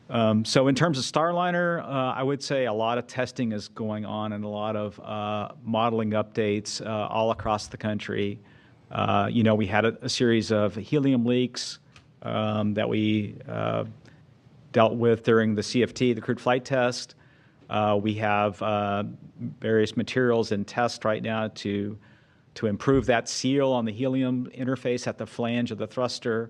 So in terms of Starliner, I would say a lot of testing is going on and a lot of modeling updates all across the country. We had a series of helium leaks that we dealt with during the CFT, the crewed flight test. We have various materials in test right now to improve that seal on the helium interface at the flange of the thruster.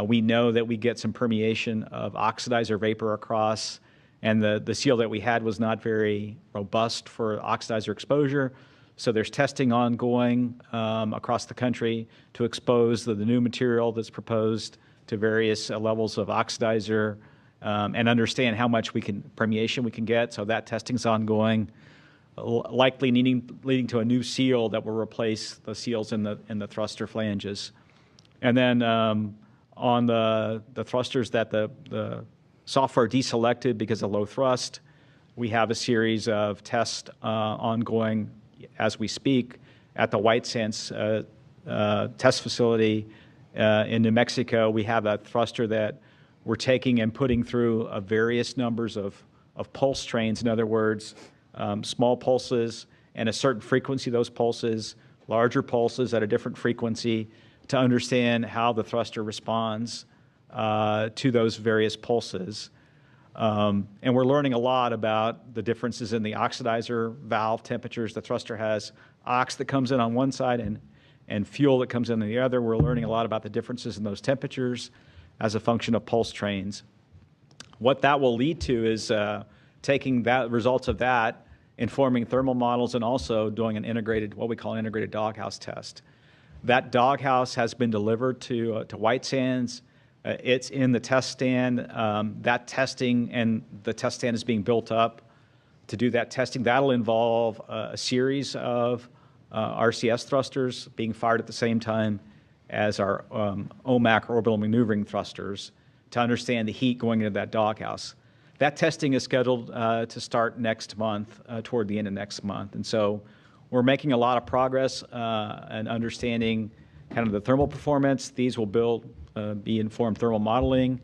We know that we get some permeation of oxidizer vapor across, and the seal that we had was not very robust for oxidizer exposure. So there's testing ongoing across the country to expose the new material that's proposed to various levels of oxidizer and understand how much permeation we can get. So that testing's ongoing, likely leading to a new seal that will replace the seals in the thruster flanges. And then on the thrusters that the software deselected because of low thrust, we have a series of tests ongoing as we speak at the White Sands test facility in New Mexico. We have a thruster that we're taking and putting through various numbers of pulse trains. In other words, small pulses and a certain frequency of those pulses, larger pulses at a different frequency, to understand how the thruster responds to those various pulses. And we're learning a lot about the differences in the oxidizer valve temperatures. The thruster has ox that comes in on one side and fuel that comes in on the other. We're learning a lot about the differences in those temperatures as a function of pulse trains. What that will lead to is taking that results of that, informing thermal models, and also doing what we call an integrated doghouse test. That doghouse has been delivered to White Sands. It's in the test stand. That testing and the test stand is being built up to do that testing. That'll involve a series of RCS thrusters being fired at the same time as our OMAC orbital maneuvering thrusters to understand the heat going into that doghouse. That testing is scheduled to start next month, toward the end of next month. And so we're making a lot of progress and understanding kind of the thermal performance. These will be informed thermal modeling.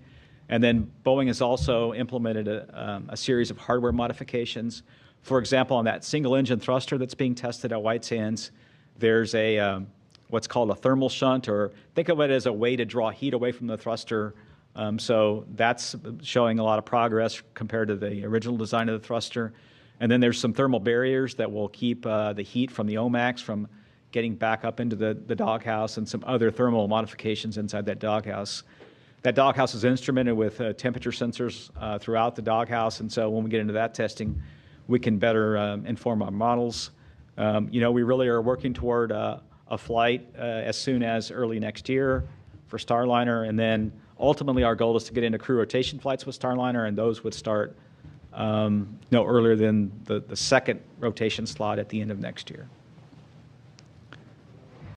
And then Boeing has also implemented a series of hardware modifications. For example, on that single engine thruster that's being tested at White Sands, there's what's called a thermal shunt, or think of it as a way to draw heat away from the thruster. So that's showing a lot of progress compared to the original design of the thruster. And then there's some thermal barriers that will keep the heat from the OMACs from getting back up into the doghouse, and some other thermal modifications inside that doghouse. That doghouse is instrumented with temperature sensors throughout the doghouse, and so when we get into that testing, we can better inform our models. We really are working toward a flight as soon as early next year for Starliner, and then ultimately our goal is to get into crew rotation flights with Starliner, and those would start no earlier than the second rotation slot at the end of next year.